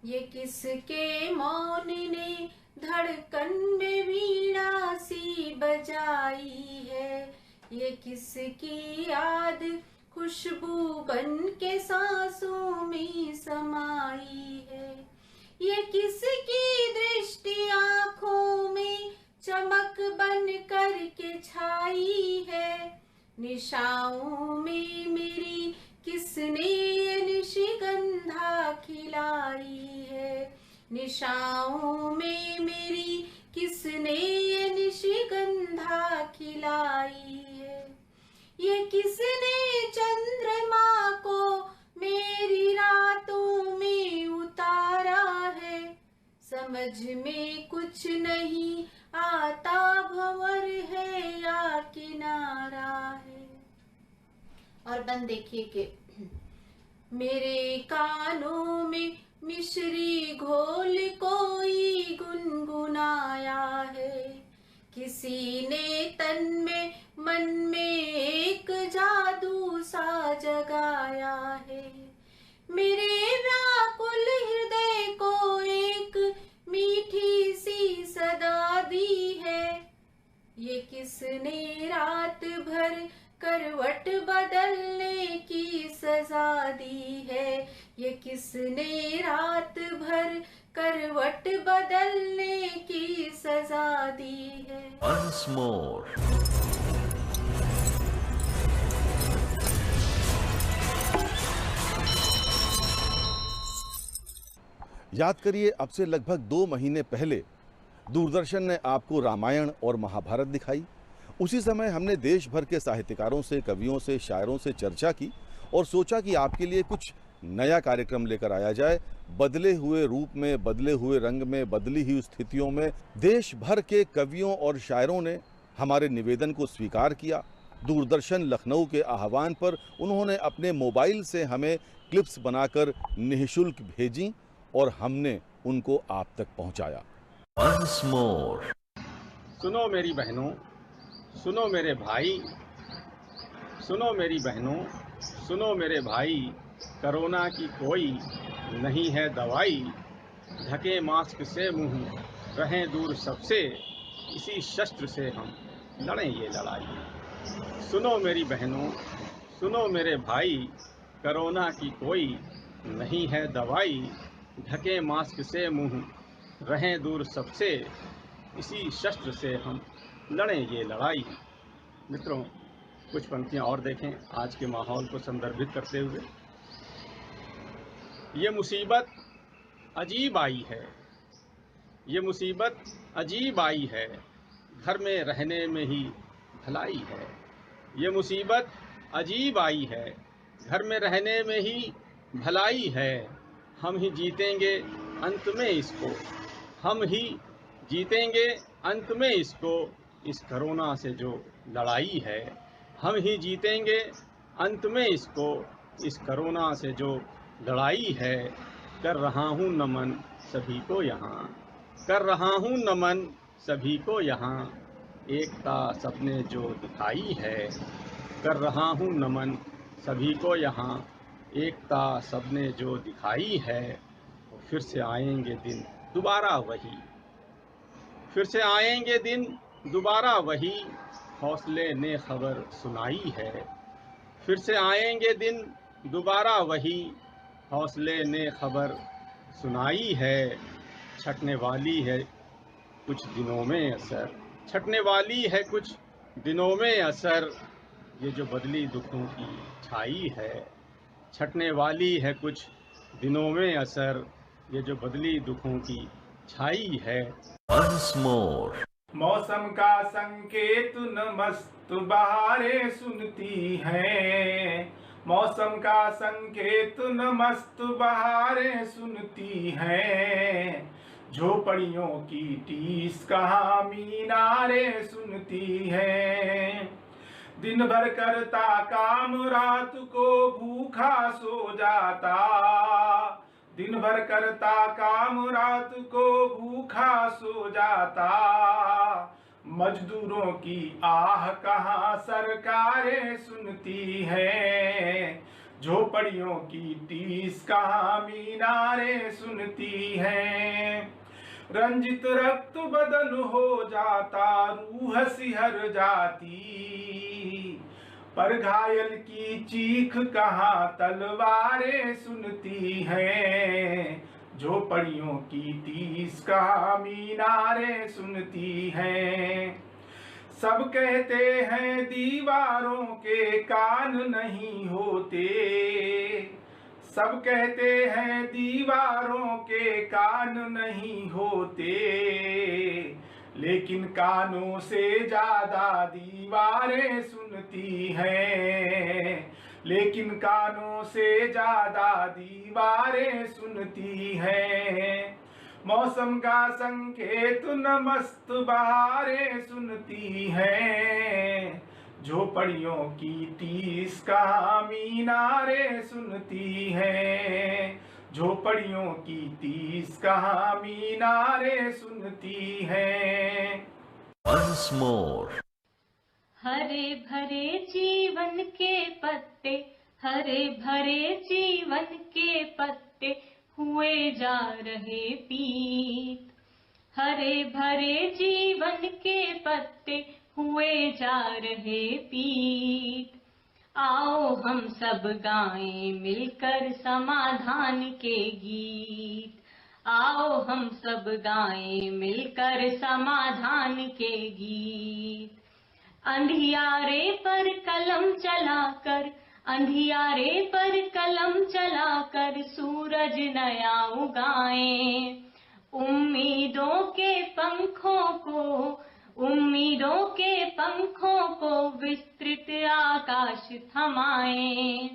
ये किसके मौन ने धड़कन में वीणा सी बजाई है, ये किसकी याद खुशबू बन के सांसों में समाई है। ये किसकी दृष्टि आँखों में चमक बन कर के छाई है। निशाओं में मेरी किसने ये निशिगंधा खिलाई है, निशाओं में मेरी किसने ये निशिगंधा खिलाई है। ये किसने चंद्रमा को मेरी रातों में उतारा है, समझ में कुछ नहीं आता भंवर है या किनारा है। और बंद देखिए कि मेरे कानों में मिश्री घोल कोई गुनगुनाया है, किसी ने तन में मन में एक जादू सा जगाया है। मेरे व्याकुल हृदय को एक मीठी सी सदा दी है, ये किसने रात भर करवट बदलने की सजा दी है, ये किसने रात भर करवट बदलने की सजा दी है। Once more. याद करिए, अब से लगभग 2 महीने पहले दूरदर्शन ने आपको रामायण और महाभारत दिखाई। उसी समय हमने देश भर के साहित्यकारों से, कवियों से, शायरों से चर्चा की और सोचा कि आपके लिए कुछ नया कार्यक्रम लेकर आया जाए। बदले हुए रूप में, बदले हुए रंग में, बदली हुई स्थितियों में देश भर के कवियों और शायरों ने हमारे निवेदन को स्वीकार किया दूरदर्शन लखनऊ के आह्वान पर उन्होंने अपने मोबाइल से हमें क्लिप्स बनाकर निःशुल्क भेजी और हमने उनको आप तक पहुंचाया। Once more. सुनो मेरी बहनों, सुनो मेरे भाई, सुनो मेरी बहनों, सुनो मेरे भाई, कोरोना की कोई नहीं है दवाई, ढके मास्क से मुंह रहें दूर सबसे, इसी शस्त्र से हम लड़ें ये लड़ाई। सुनो मेरी बहनों, सुनो मेरे भाई, कोरोना की कोई नहीं है दवाई, ढके मास्क से मुंह रहें दूर सबसे, इसी शस्त्र से हम लड़ें ये लड़ाई। मित्रों, कुछ पंक्तियां और देखें आज के माहौल को संदर्भित करते हुए। ये मुसीबत अजीब आई है, ये मुसीबत अजीब आई है, घर में रहने में ही भलाई है। ये मुसीबत अजीब आई है, घर में रहने में ही भलाई है। हम ही जीतेंगे अंत में इसको, हम ही जीतेंगे अंत में इसको, इस कोरोना से जो लड़ाई है। हम ही जीतेंगे अंत में इसको, इस कोरोना से जो लड़ाई है। कर रहा हूँ नमन सभी को यहाँ, कर रहा हूँ नमन सभी को यहाँ, एकता सबने जो दिखाई है। कर रहा हूँ नमन सभी को यहाँ, एकता सबने जो दिखाई है। फिर से आएंगे दिन दोबारा वही, फिर से आएंगे दिन दोबारा वही, हौसले ने खबर सुनाई है। फिर से आएंगे दिन दोबारा वही, हौसले ने खबर सुनाई है। छटने वाली है कुछ दिनों में असर, छटने वाली है कुछ दिनों में असर, ये जो बदली दुखों की छाई है। छटने वाली है कुछ दिनों में असर, ये जो बदली दुखों की छाई है। Once more. मौसम का संकेत नमस्त बहारें सुनती हैं, मौसम का संकेत नमस्त बहारें सुनती हैं, झोपड़ियों की टीस कहाँ मीनारें सुनती हैं। दिन भर करता काम रात को भूखा सो जाता, दिन भर करता काम रात को भूखा सो जाता, मजदूरों की आह कहाँ सरकारें सुनती हैं, झोपड़ियों की टीस कहाँ मीनारें सुनती हैं। रंजित रक्त बदन हो जाता, रूह सिहर जाती, पर घायल की चीख कहाँ तलवारें सुनती हैं, झोपड़ियों की टीस कहाँ मीनारें सुनती हैं। सब कहते हैं दीवारों के कान नहीं होते, सब कहते हैं दीवारों के कान नहीं होते, लेकिन कानों से ज्यादा दीवारें सुनती हैं, लेकिन कानों से ज्यादा दीवारें सुनती हैं। मौसम का संकेत नमस्त बहारें सुनती हैं, झोपड़ियों की टीस कहाँ मीनारें सुनती हैं, झोपड़ियों की टीस कहाँ मीनारें सुनती हैं। Once more. हरे भरे जीवन के पत्ते, हरे भरे जीवन के पत्ते हुए जा रहे पीत, हरे भरे जीवन के पत्ते हुए जा रहे पीत। आओ हम सब गाएं मिलकर समाधान के गीत, आओ हम सब गाएं मिलकर समाधान के गीत। अंधियारे पर कलम चलाकर, अंधियारे पर कलम चलाकर सूरज नया उगाएं, उम्मीदों के पंखों को, उम्मीदों के पंखों को विस्तृत आकाश थमाएं।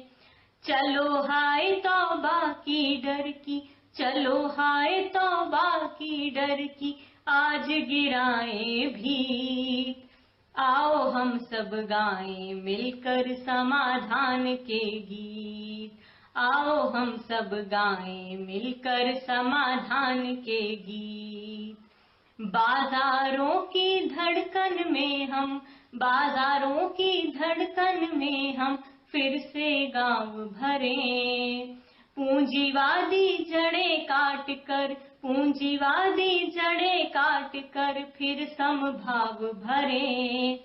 चलो हाय तौबा की डर की, चलो हाय तौबा की डर की, आज गिराएं भीत, आओ हम सब गाएं मिलकर समाधान के गीत, आओ हम सब गाएं मिलकर समाधान के गीत। बाजारों की धड़कन में हम, बाजारों की धड़कन में हम फिर से गाँव भरें। पूंजीवादी जड़ें काट कर, पूंजीवादी जड़ें काट कर फिर समभाव भरें।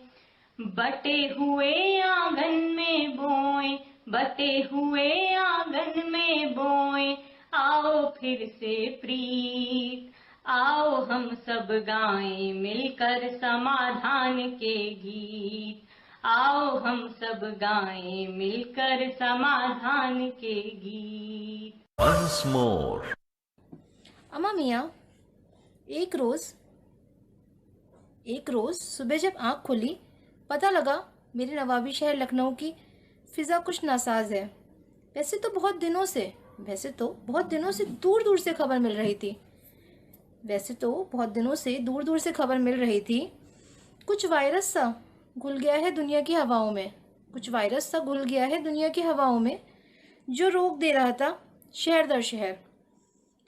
बटे हुए आंगन में बोएं, बटे हुए आंगन में बोएं, आओ फिर से प्रीत, आओ हम सब गाएं मिलकर समाधान के गीत, आओ हम सब गाएं मिलकर समाधान के गीत। Once more. अम्मा मियाँ, एक रोज़ सुबह जब आँख खुली पता लगा मेरे नवाबी शहर लखनऊ की फ़िज़ा कुछ नासाज है। वैसे तो बहुत दिनों से दूर दूर से खबर मिल रही थी, कुछ वायरस सा घुल गया है दुनिया की हवाओं में, जो रोक दे रहा था शहर दर शहर।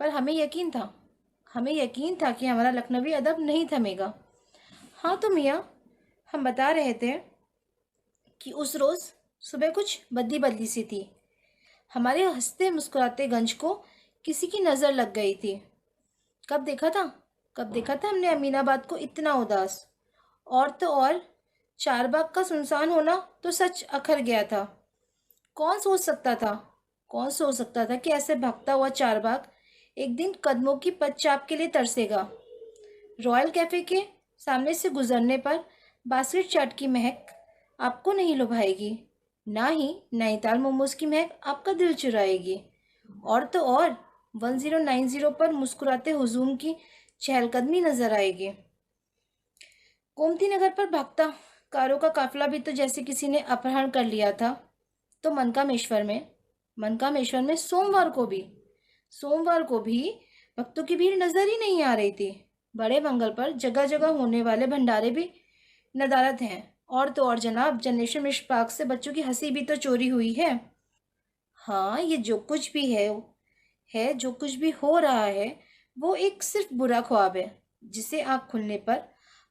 पर हमें यकीन था कि हमारा लखनवी अदब नहीं थमेगा। हाँ तो मियाँ, हम बता रहे थे कि उस रोज़ सुबह कुछ बदली सी थी। हमारे हंसते मुस्कुराते गंज को किसी की नज़र लग गई थी। कब देखा था हमने अमीनाबाद को इतना उदास। और तो और चारबाग का सुनसान होना तो सच अखर गया था। कौन सोच सकता था कि ऐसे भागता हुआ चारबाग एक दिन कदमों की पदचाप के लिए तरसेगा। रॉयल कैफ़े के सामने से गुजरने पर बास्केट चाट की महक आपको नहीं लुभाएगी, ना ही नैनीताल मोमोज की महक आपका दिल चुराएगी। और तो और 1090 पर मुस्कुराते हुजूम की चहलकदमी नजर आएगी। गोमती नगर पर भागता कारों का काफिला भी तो जैसे किसी ने अपहरण कर लिया था। तो मनकामेश्वर में सोमवार को भी भक्तों की भीड़ नजर ही नहीं आ रही थी। बड़े मंगल पर जगह जगह होने वाले भंडारे भी नदारत हैं। और तो और जनाब, जनरेशन मिश्र पार्क से बच्चों की हंसी भी तो चोरी हुई है। हाँ, ये जो कुछ भी हो रहा है वो एक सिर्फ बुरा ख्वाब है, जिसे आँख खुलने पर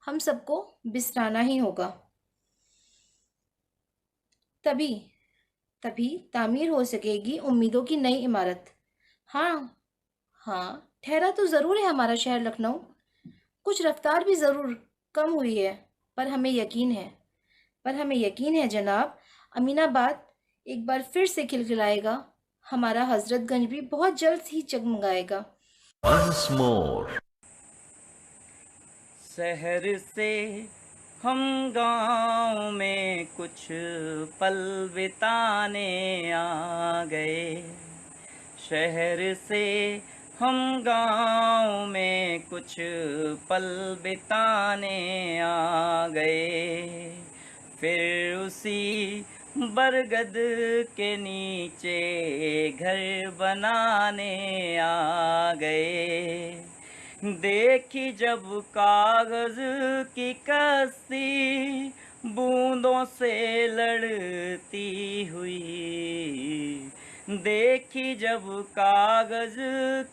हम सबको बिसराना ही होगा। तभी तामीर हो सकेगी उम्मीदों की नई इमारत। हाँ, ठहरा तो ज़रूर है हमारा शहर लखनऊ, कुछ रफ्तार भी ज़रूर कम हुई है, पर हमें यकीन है जनाब, अमीनाबाद एक बार फिर से खिलखिलाएगा। हमारा हजरतगंज भी बहुत जल्द ही जगमगाएगा। Once more. शहर से हम गांव में कुछ पल बिताने आ गए, शहर से हम गांव में कुछ पल बिताने आ गए। फिर उसी बरगद के नीचे घर बनाने आ गए। देखी जब कागज की कश्ती बूंदों से लड़ती हुई, देखी जब कागज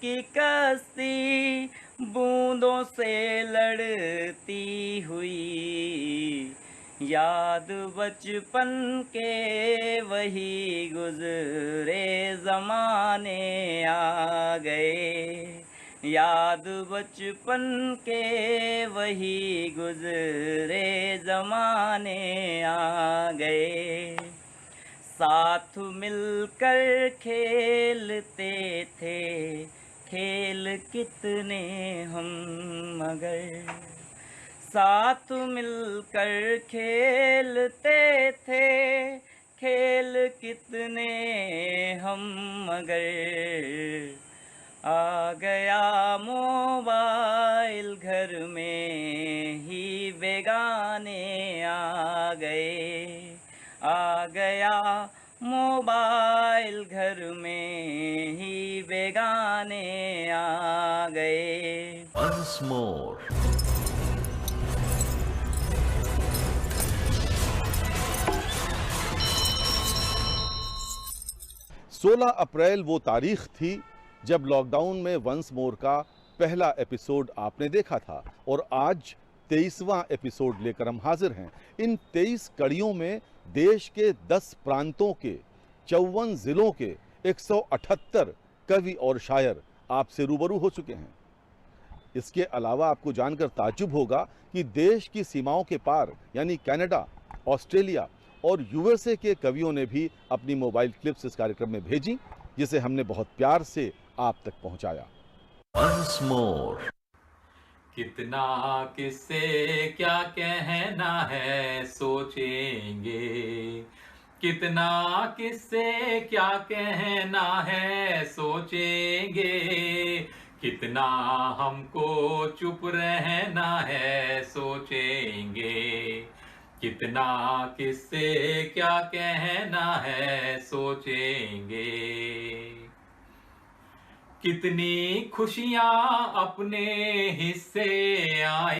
की कश्ती बूंदों से लड़ती हुई, याद बचपन के वही गुजरे ज़माने आ गए, याद बचपन के वही गुजरे ज़माने आ गए। साथ मिलकर खेलते थे खेल कितने हम, मगर साथ मिलकर खेलते थे खेल कितने हम, मगर आ गया मोबाइल घर में ही बेगाने आ गए, आ गया मोबाइल घर में ही बेगाने आ गए। Once more. 16 अप्रैल वो तारीख थी जब लॉकडाउन में वंस मोर का पहला एपिसोड आपने देखा था और आज 23वां एपिसोड लेकर हम हाजिर हैं। इन 23 कड़ियों में देश के 10 प्रांतों के 54 जिलों के 178 कवि और शायर आपसे रूबरू हो चुके हैं। इसके अलावा आपको जानकर ताज्जुब होगा कि देश की सीमाओं के पार यानी कनाडा, ऑस्ट्रेलिया और यूएसए के कवियों ने भी अपनी मोबाइल क्लिप्स इस कार्यक्रम में भेजी, जिसे हमने बहुत प्यार से आप तक पहुंचाया। Once more. कितना किससे क्या कहना है सोचेंगे, कितना किससे क्या कहना है सोचेंगे, कितना हमको चुप रहना है सोचेंगे, कितना किससे क्या कहना है सोचेंगे। कितनी खुशियाँ अपने हिस्से आई